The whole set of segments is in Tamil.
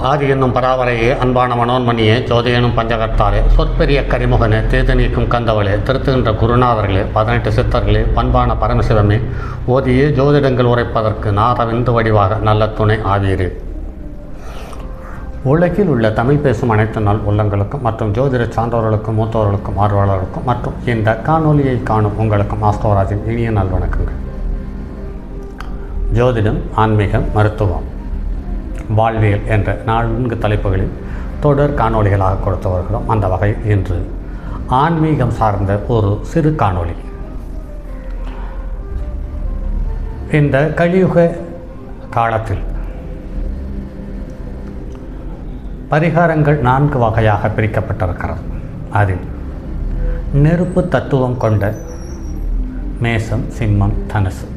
ஆதி என்னும் பராவரையே, அன்பான மனோன்மணியே, ஜோதி எனும் பஞ்சகர்த்தாலே, சொற்பெரிய கரிமுகனே, தீது நீக்கும் கந்தவளே, திருத்துகின்ற குருநாதர்களே, 18 சித்தர்களே, பண்பான பரமசிவமே, ஓதியே ஜோதிடங்கள் உரைப்பதற்கு நாதவிந்து வடிவாக நல்ல துணை ஆவீரே. உலகில் உள்ள தமிழ் பேசும் அனைத்து நாள் உள்ளங்களுக்கும் மற்றும் ஜோதிட சான்றோர்களுக்கும் மூத்தவர்களுக்கும் ஆர்வலர்களுக்கும் மற்றும் இந்த காணொலியை காணும் உங்களுக்கும் ஆஸ்ட்ரோராஜின் இனிய நல்வணக்கங்கள். ஜோதிடம், ஆன்மீகம், மருத்துவம், வாழ்வியல் என்ற 4 தலைப்புகளில் தொடர் காணொலிகளாக கொடுத்து வருகிறோம். அந்த வகையில் இன்று ஆன்மீகம் சார்ந்த ஒரு சிறு காணொலி. இந்த கலியுக காலத்தில் பரிகாரங்கள் 4 வகையாக பிரிக்கப்பட்டிருக்கிறது. அதில் நெருப்பு தத்துவம் கொண்ட மேசம், சிம்மம், தனுசு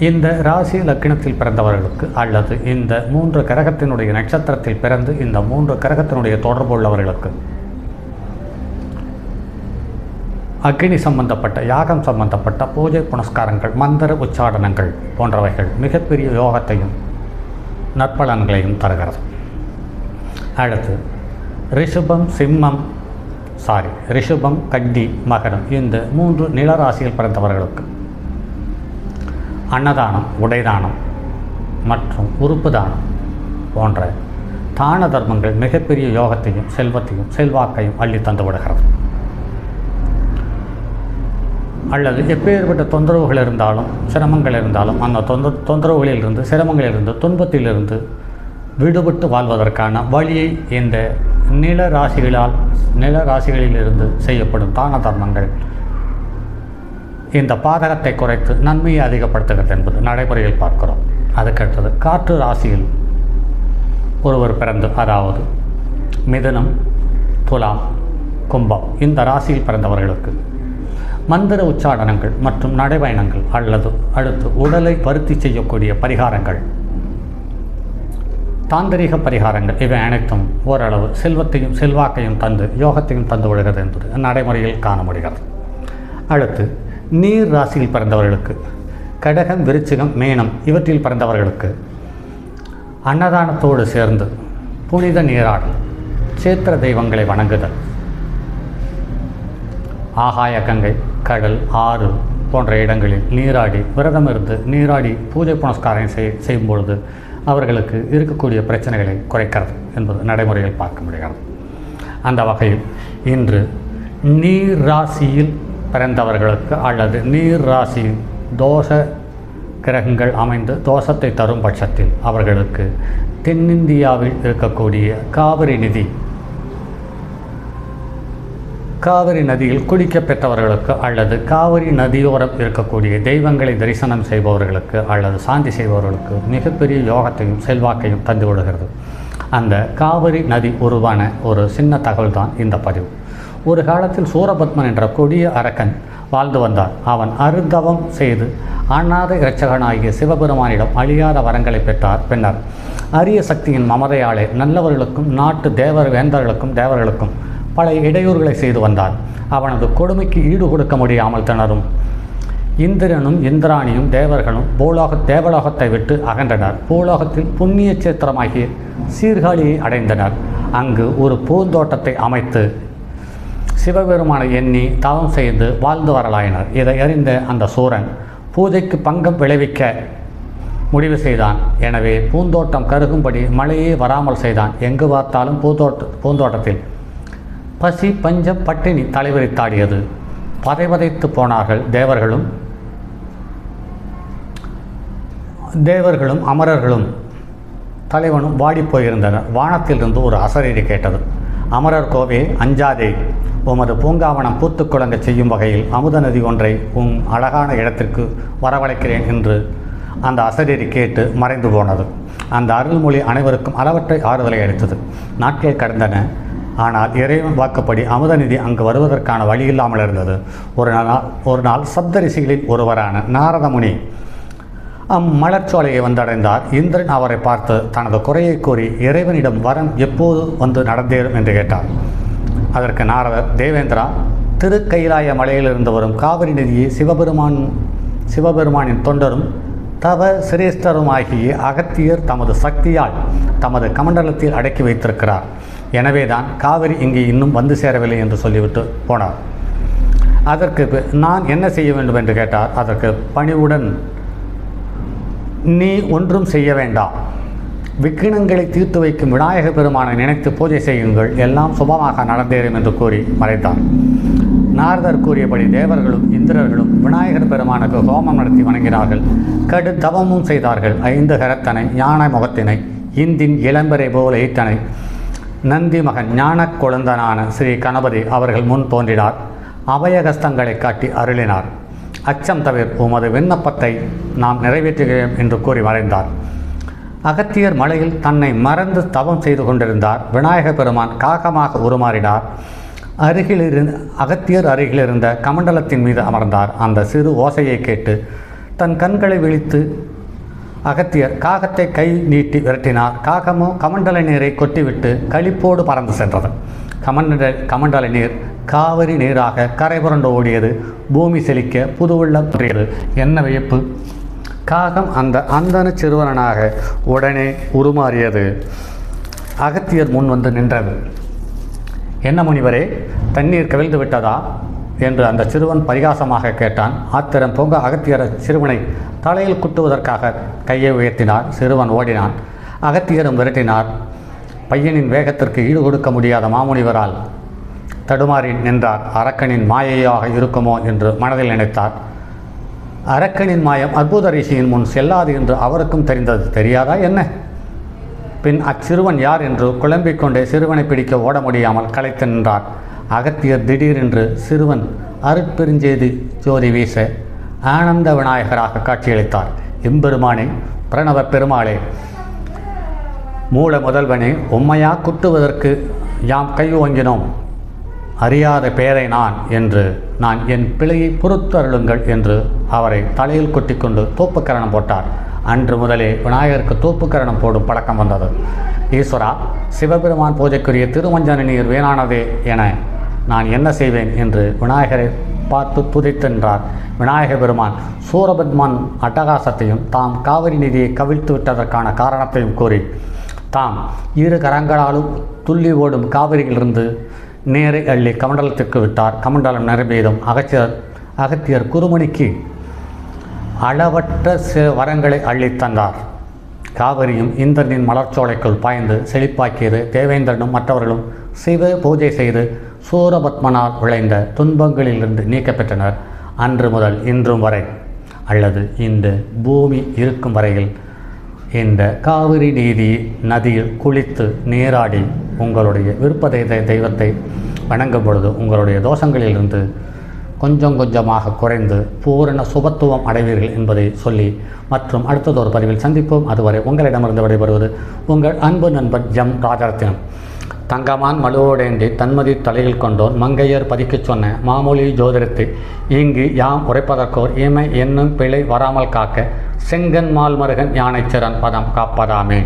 இந்த ராசி லக்னத்தில் பிறந்தவர்களுக்கு அல்லது இந்த 3 கிரகத்தினுடைய நட்சத்திரத்தில் பிறந்து இந்த 3 கிரகத்தினுடைய தொடர்பு உள்ளவர்களுக்கு அக்னி சம்பந்தப்பட்ட, யாகம் சம்பந்தப்பட்ட பூஜை புனஸ்காரங்கள், மந்திர உச்சாடனங்கள் போன்றவைகள் மிகப்பெரிய யோகத்தையும் நற்பலன்களையும் தருகிறது. அடுத்து ரிஷபம், கன்னி, மகரம் இந்த 3 நிலராசியில் பிறந்தவர்களுக்கு அன்னதானம், உடைதானம் மற்றும் உறுப்பு தானம் போன்ற தான தர்மங்கள் மிகப்பெரிய யோகத்தையும் செல்வத்தையும் செல்வாக்கையும் அள்ளி தந்து விடுகிறது. அல்லது எப்பேற்பட்ட தொந்தரவுகள் இருந்தாலும், சிரமங்கள் இருந்தாலும், அந்த தொந்தரவுகளிலிருந்து, சிரமங்களிலிருந்து, துன்பத்திலிருந்து விடுபட்டு வாழ்வதற்கான வழியை இந்த நிலராசிகளிலிருந்து செய்யப்படும் தான தர்மங்கள் இந்த பாதகத்தை குறைத்து நன்மையை அதிகப்படுத்துகிறது என்பது நடைமுறையில் பார்க்கிறோம். அதுக்கடுத்தது காற்று ராசியில் ஒருவர் பிறந்து, அதாவது மிதுனம், துலாம், கும்பம் இந்த ராசியில் பிறந்தவர்களுக்கு மந்திர உச்சாடனங்கள் மற்றும் நடைபயணங்கள் அல்லது அடுத்து உடலை வருத்தி செய்யக்கூடிய பரிகாரங்கள், தாந்திரிக பரிகாரங்கள் இவை அனைத்தும் ஓரளவு செல்வத்தையும் செல்வாக்கையும் தந்து யோகத்தையும் தந்து விடுகிறது என்பது நடைமுறையில் காண முடிகிறது. அடுத்து நீர் ராசியில் பிறந்தவர்களுக்கு கடகம், விருச்சிகம், மீனம் இவற்றில் பிறந்தவர்களுக்கு அன்னதானத்தோடு சேர்ந்து புனித நீராடல், சேத்திர தெய்வங்களை வணங்குதல், ஆகாய கங்கை, கடல், ஆறு போன்ற இடங்களில் நீராடி, விரதம் இருந்து நீராடி பூஜை புனஸ்காரம் செய்யும் பொழுது அவர்களுக்கு இருக்கக்கூடிய பிரச்சனைகளை குறைக்கிறது என்பது நடைமுறையில் பார்க்க முடிகிறது. அந்த வகையில் இன்று நீர் ராசியில் பிறந்தவர்களுக்கு அல்லது நீர் ராசி தோஷ கிரகங்கள் அமைந்து தோஷத்தை தரும் பட்சத்தில் அவர்களுக்கு தென்னிந்தியாவில் இருக்கக்கூடிய காவிரி நதியில் குளிக்க பெற்றவர்களுக்கு அல்லது காவிரி நதியோரம் இருக்கக்கூடிய தெய்வங்களை தரிசனம் செய்பவர்களுக்கு அல்லது சாந்தி செய்பவர்களுக்கு மிகப்பெரிய யோகத்தையும் செல்வாக்கையும் தந்து விடுகிறது. அந்த காவிரி நதி உருவான ஒரு சின்ன தகவல் தான் இந்த பதிவு. ஒரு காலத்தில் சூரபத்மன் என்ற கொடிய அரக்கன் வாழ்ந்து வந்தார். அவன் அருந்தவம் செய்து அநாத இரட்சகனாகிய சிவபெருமானிடம் அழியாத வரங்களை பெற்றார். பின்னர் அரிய சக்தியின் மமதையாலே நல்லவர்களுக்கும் நாட்டு தேவர்களுக்கும் பல இடையூறுகளை செய்து வந்தார். அவனது கொடுமைக்கு ஈடு கொடுக்க முடியாமல் திணறும் இந்திரனும் இந்திராணியும் தேவர்களும் தேவலோகத்தை விட்டு அகன்றனர். பூலோகத்தில் புண்ணிய சேத்திரமாகிய சீர்காழியை அடைந்தனர். அங்கு ஒரு பூந்தோட்டத்தை அமைத்து சிவபெருமானை எண்ணி தவம் செய்து வாழ்ந்து வரலாயினர். இதை அறிந்த அந்த சூரன் பூஜைக்கு பங்கம் விளைவிக்க முடிவு செய்தான். எனவே பூந்தோட்டம் கருகும்படி மழையே வராமல் செய்தான். எங்கு பார்த்தாலும் பூந்தோட்டத்தில் பசி, பஞ்சம், பட்டினி தலைவிரித்தாடியது. பதைவதைத்து போனார்கள் தேவர்களும் அமரர்களும் தலைவனும் வாடிப்போயிருந்தனர். வானத்திலிருந்து ஒரு அசரீரி கேட்டது. அமரர் கோவே, அஞ்சாதே, உமது பூங்காவனம் பூத்து குலங்க செய்யும் வகையில் அமுத நதி ஒன்றை உன் அழகான இடத்திற்கு வரவழைக்கிறேன் என்று அந்த அசரீரி கேட்டு மறைந்து போனது. அந்த அருள்மொழி அனைவருக்கும் அளவற்றை ஆறுதலை அளித்தது. நாட்கள் கடந்தன. ஆனால் இறைவன் வாக்குப்படி அமுதநிதி அங்கு வருவதற்கான வழி இல்லாமல் இருந்தது. ஒரு நாள் சப்தரிஷிகளில் ஒருவரான நாரதமுனி அம்மலர்ச்சோலையை வந்தடைந்தார். இந்திரன் அவரை பார்த்து தனது குறையை கூறி இறைவனிடம் வரம் எப்போது வந்து நடந்தேறும் என்று கேட்டார். அதற்கு நாரதர், தேவேந்திரா, திருக்கைலாய மலையிலிருந்து வரும் காவிரி நதியை சிவபெருமானின் தொண்டரும் தவ சிரேஷ்டருமாகிய அகத்தியர் தமது சக்தியால் தமது கமண்டலத்தில் அடக்கி வைத்திருக்கிறார். எனவேதான் காவிரி இங்கே இன்னும் வந்து சேரவில்லை என்று சொல்லிவிட்டு போனார். அதற்கு நான் என்ன செய்ய வேண்டும் என்று கேட்டார். அதற்கு பணிவுடன், நீ ஒன்றும் செய்ய வேண்டாம், விக்கினங்களை தீர்த்து வைக்கும் விநாயக பெருமானை நினைத்து பூஜை செய்யுங்கள், எல்லாம் சுபமாக நடந்தேறும் என்று கூறி மறைத்தார். நாரதர் கூறியபடி தேவர்களும் இந்திரர்களும் விநாயகர் பெருமானுக்கு ஹோமம் நடத்தி வணங்கினார்கள். கடு தவமும் செய்தார்கள். 5 கரத்தனை, யானை முகத்தினை, இந்தின் இளம்பரை போல ஈட்டனை, நந்தி மகன் ஞான கொழுந்தனான ஸ்ரீ கணபதி அவர்கள் முன் தோன்றினார். அபயகஸ்தங்களை காட்டி அருளினார். அச்சம் தவிர உமது விண்ணப்பத்தை நாம் நிறைவேற்றுகிறோம் என்று கூறி மறைந்தார். அகத்தியர் மலையில் தன்னை மறந்து தவம் செய்து கொண்டிருந்தார். விநாயக பெருமான் காகமாக உருமாறினார். அகத்தியர் அருகிலிருந்த கமண்டலத்தின் மீது அமர்ந்தார். அந்த சிறு ஓசையை கேட்டு தன் கண்களை விழித்து அகத்தியர் காகத்தை கை நீட்டி விரட்டினார். காகமோ கமண்டல நீரை கொட்டிவிட்டு களிப்போடு பறந்து சென்றது. கமண்டல நீர் காவிரி நீராக கரை புரண்டு ஓடியது. பூமி செழிக்க புது வெள்ளம் தோன்றியது. என்ன வியப்பு! காகம் அந்த அந்தன சிறுவனாக உடனே உருமாறியது. அகத்தியர் முன் வந்து நின்றது. என்ன முனிவரே, தண்ணீர் கவிழ்ந்து விட்டதா என்று அந்த சிறுவன் பரிகாசமாக கேட்டான். ஆத்திரம் பொங்க அகத்தியர் சிறுவனை தலையில் குட்டுவதற்காக கையை உயர்த்தினார். சிறுவன் ஓடினான். அகத்தியரும் விரட்டினார். பையனின் வேகத்திற்கு ஈடு கொடுக்க முடியாத மாமுனிவரால் தடுமாறி நின்றார். அரக்கனின் மாயையாக இருக்குமோ என்று மனதில் நினைத்தார். அரக்கனின் மாயம் அற்புத ரிஷியின் முன் செல்லாது என்று அவருக்கும் தெரிந்தது. தெரியாதா என்ன? பின் அச்சிறுவன் யார் என்று குழம்பிக் கொண்டே சிறுவனை பிடிக்க ஓட முடியாமல் களைத்து நின்றார். அகத்தியர் திடீரென்று சிறுவன் அருட்பெருஞ்செய்தி ஜோதி வீச ஆனந்த விநாயகராக காட்சியளித்தார். எம்பெருமானே, பிரணவ பெருமாளே, மூல முதல்வனே, உம்மையா குட்டுவதற்கு யாம் கை ஓங்கினோம். அறியாத பேரை நான் என் பிழையை பொறுத்தருளுங்கள் என்று அவரை தலையில் கொட்டிக்கொண்டு தோப்புக்கரணம் போட்டார். அன்று முதலே விநாயகருக்கு தோப்புக்கரணம் போடும் பழக்கம் வந்தது. ஈஸ்வரா, சிவபெருமான் பூஜைக்குரிய திருமஞ்சன நீர் வீணானதே என நான் என்ன செய்வேன் என்று விநாயகரை பார்த்து துதித்தென்றார். விநாயக பெருமான் சூரபத்மன் அட்டகாசத்தையும் தாம் காவிரி நிதியை கவிழ்த்து விட்டதற்கான காரணத்தையும் கூறி தாம் 2 கரங்களாலும் துள்ளி ஓடும் காவிரியிலிருந்து நேரை அள்ளி கமண்டலத்திற்கு விட்டார். கமண்டலம் நிரம்பியதும் அகத்தியர் குருமணிக்கு அளவற்ற வரங்களை அள்ளித்தந்தார். காவிரியும் இந்திரனின் மலர்ச்சோலைக்குள் பாய்ந்து செழிப்பாக்கியது. தேவேந்திரனும் மற்றவர்களும் சிவ பூஜை செய்து சூரபத்மனால் விளைந்த துன்பங்களிலிருந்து நீக்கப்பெற்றனர். அன்று முதல் இன்றும் வரை, அல்லது இந்த பூமி இருக்கும் வரையில், இந்த காவிரி நதியில் குளித்து நீராடி உங்களுடைய விருப்ப தெய்வத்தை வணங்கும் பொழுது உங்களுடைய தோஷங்களிலிருந்து கொஞ்சம் கொஞ்சமாக குறைந்து பூரண சுபத்துவம் அடைவீர்கள் என்பதை சொல்லி மற்றும் அடுத்ததொரு பதிவில் சந்திப்போம். அதுவரை உங்களிடமிருந்து விடைபெறுவது உங்கள் அன்பு நண்பன் எம் ராஜரத்தினம். தங்கமான் மழுவோடேந்தி தன்மதி தலையில் கொண்டோன் மங்கையர் பதிக்கச் சொன்ன மாமொழி ஜோதிடத்தை இங்கு யாம் உரைப்பதற்கோர் இமை என்னும் பிழை வராமல் காக்க செங்கன் மால் மருகன் யானைச்சிறன் பதம் காப்பதாமே.